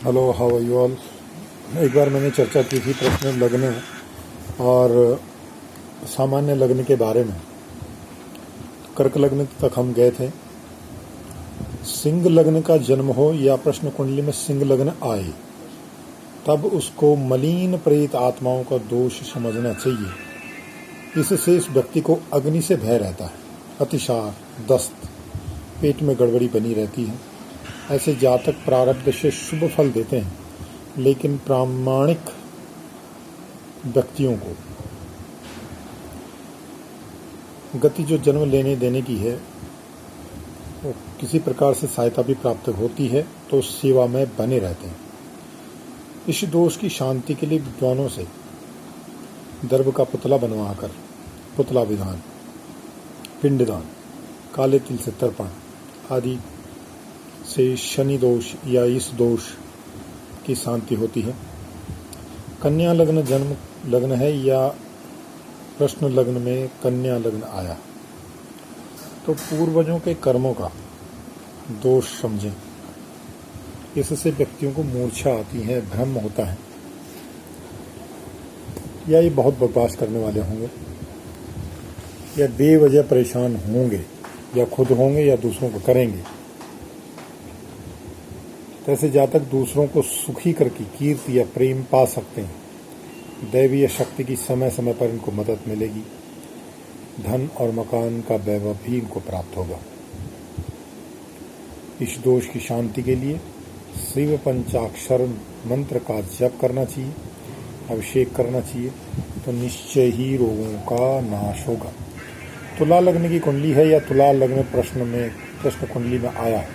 Hello, how are you all. एक बार मैंने चर्चा की थी प्रश्न लग्न और सामान्य लग्न के बारे में। कर्क लग्न तक हम गए थे। सिंह लग्न का जन्म हो या प्रश्न कुंडली में सिंह लग्न आए, तब उसको मलिन प्रेत आत्माओं का दोष समझना चाहिए। इससे इस व्यक्ति को अग्नि से भय रहता है, अतिसार, दस्त, पेट में गड़बड़ी बनी रहती है। ऐसे जातक प्रारब्ध से शुभ फल देते हैं, लेकिन प्रामाणिक व्यक्तियों को गति जो जन्म लेने देने की है, वो किसी प्रकार से सहायता भी प्राप्त होती है, तो सेवा में बने रहते हैं। इस दोष की शांति के लिए विद्वानों से दर्भ का पुतला बनवाकर पुतला विधान, पिंडदान, काले तिल से तर्पण आदि से शनि दोष या इस दोष की शांति होती है। कन्या लग्न जन्म लग्न है या प्रश्न लग्न में कन्या लग्न आया, तो पूर्वजों के कर्मों का दोष समझें। इससे व्यक्तियों को मूर्छा आती है, भ्रम होता है, या ये बहुत बकवास करने वाले होंगे, या बेवजह परेशान होंगे, या खुद होंगे या दूसरों को करेंगे। तैसे जातक दूसरों को सुखी करके कीर्ति या प्रेम पा सकते हैं। दैवीय शक्ति की समय समय पर इनको मदद मिलेगी। धन और मकान का वैभव भी इनको प्राप्त होगा। इस दोष की शांति के लिए शिव पंचाक्षर मंत्र का जप करना चाहिए, अभिषेक करना चाहिए, तो निश्चय ही रोगों का नाश होगा। तुला लग्न की कुंडली है या तुला लग्न प्रश्न कुंडली में आया है,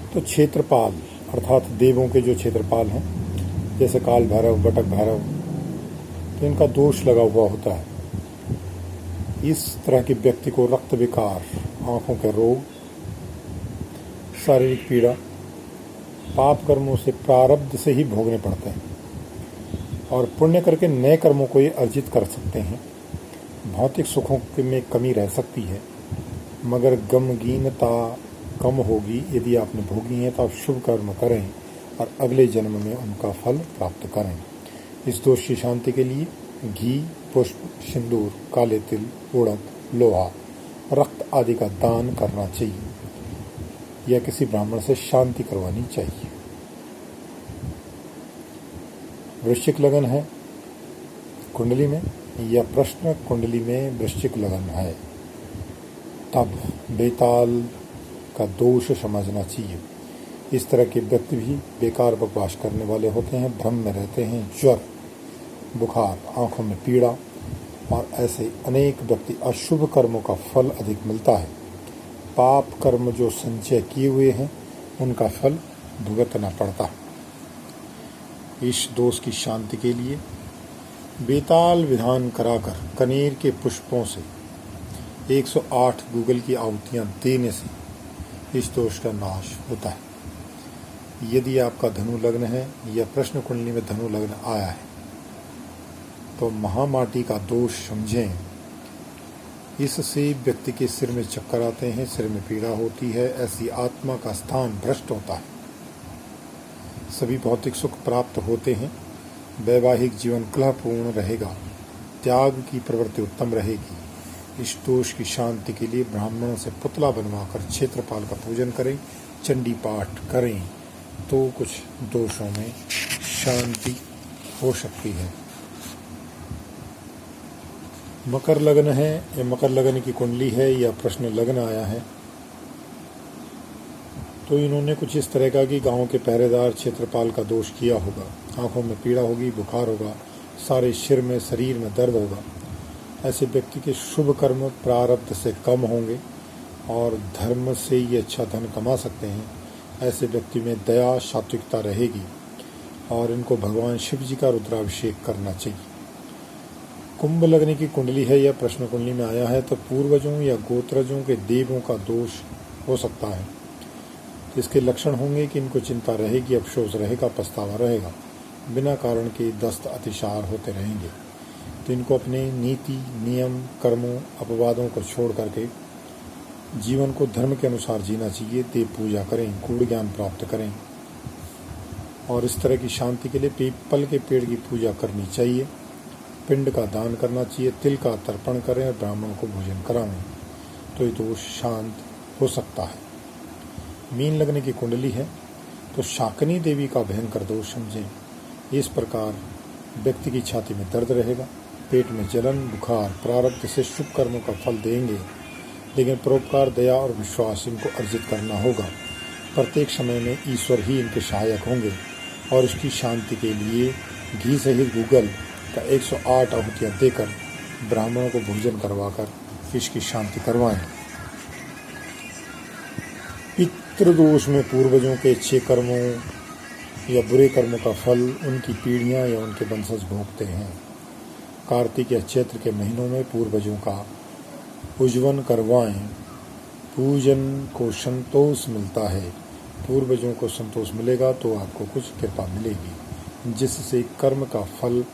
तो क्षेत्रपाल अर्थात देवों के जो क्षेत्रपाल हैं, जैसे काल भैरव, बटक भैरव, तो इनका दोष लगा हुआ होता है। इस तरह के व्यक्ति को रक्त विकार, आंखों के रोग, शारीरिक पीड़ा, पाप कर्मों से प्रारब्ध से ही भोगने पड़ते हैं, और पुण्य करके नए कर्मों को ये अर्जित कर सकते हैं। भौतिक सुखों में कमी रह सकती है, मगर गमगीनता कम होगी। यदि आपने भोगी है तो आप शुभ कर्म करें और अगले जन्म में उनका फल प्राप्त करें। इस दोष की शांति के लिए घी, पुष्प, सिंदूर, काले तिल, उड़द, लोहा, रक्त आदि का दान करना चाहिए, या किसी ब्राह्मण से शांति करवानी चाहिए। वृश्चिक लगन है कुंडली में या प्रश्न कुंडली में वृश्चिक लगन है, तब बेताल का दोष समझना चाहिए। इस तरह के व्यक्ति भी बेकार बकवास करने वाले होते हैं, भ्रम में रहते हैं, ज्वर, बुखार, आंखों में पीड़ा, और ऐसे अनेक व्यक्ति अशुभ कर्मों का फल अधिक मिलता है। पाप कर्म जो संचय किए हुए हैं, उनका फल भुगतना पड़ता है। इस दोष की शांति के लिए बेताल विधान कराकर कनेर के पुष्पों से 108 गूगल की आहुतियाँ देने से इस दोष का नाश होता है। यदि आपका धनु लग्न है या प्रश्न कुंडली में धनु लग्न आया है, तो महामाटी का दोष समझें। इससे व्यक्ति के सिर में चक्कर आते हैं, सिर में पीड़ा होती है, ऐसी आत्मा का स्थान भ्रष्ट होता है। सभी भौतिक सुख प्राप्त होते हैं, वैवाहिक जीवन कलहपूर्ण रहेगा, त्याग की प्रवृत्ति उत्तम रहेगी। इस दोष की शांति के लिए ब्राह्मणों से पुतला बनवाकर क्षेत्रपाल का पूजन करें, चंडी पाठ करें, तो कुछ दोषों में शांति हो सकती है। मकर लग्न है या मकर लग्न की कुंडली है या प्रश्न लग्न आया है, तो इन्होंने कुछ इस तरह का कि गांव के पहरेदार क्षेत्रपाल का दोष किया होगा। आंखों में पीड़ा होगी, बुखार होगा, सारे सिर में, शरीर में दर्द होगा। ऐसे व्यक्ति के शुभ कर्म प्रारब्ध से कम होंगे और धर्म से ही अच्छा धन कमा सकते हैं। ऐसे व्यक्ति में दया, सात्विकता रहेगी, और इनको भगवान शिव जी का रुद्राभिषेक करना चाहिए। कुंभ लग्न की कुंडली है या प्रश्न कुंडली में आया है, तो पूर्वजों या गोत्रजों के देवों का दोष हो सकता है। इसके लक्षण होंगे कि इनको चिंता रहेगी, अफसोस रहेगा, पछतावा रहेगा, बिना कारण के दस्त, अतिसार होते रहेंगे। तो इनको अपने नीति, नियम, कर्मों, अपवादों को छोड़ करके जीवन को धर्म के अनुसार जीना चाहिए। देव पूजा करें, गूढ़ ज्ञान प्राप्त करें, और इस तरह की शांति के लिए पीपल के पेड़ की पूजा करनी चाहिए, पिंड का दान करना चाहिए, तिल का तर्पण करें और ब्राह्मणों को भोजन कराएं, तो ये दोष शांत हो सकता है। मीन लगने की कुंडली है तो शाकिनी देवी का भयंकर दोष समझें। इस प्रकार व्यक्ति की छाती में दर्द रहेगा, पेट में जलन, बुखार प्रारब्ध से शुभ कर्मों का फल देंगे, लेकिन परोपकार, दया और विश्वास इनको अर्जित करना होगा। प्रत्येक समय में ईश्वर ही इनके सहायक होंगे और इसकी शांति के लिए घी सहित गूगल का 108 आहुतियाँ देकर ब्राह्मणों को भोजन करवाकर इसकी शांति करवाएं। पितृदोष में पूर्वजों के अच्छे कर्मों या बुरे कर्मों का फल उनकी पीढ़ियां या उनके वंशज भोगते हैं। कार्तिक या चैत्र के महीनों में पूर्वजों का पूजन करवाएं, पूजन को संतोष मिलता है। पूर्वजों को संतोष मिलेगा तो आपको कुछ कृपा मिलेगी, जिससे कर्म का फल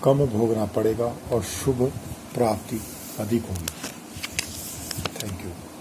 कम भोगना पड़ेगा और शुभ प्राप्ति अधिक होगी। Thank you.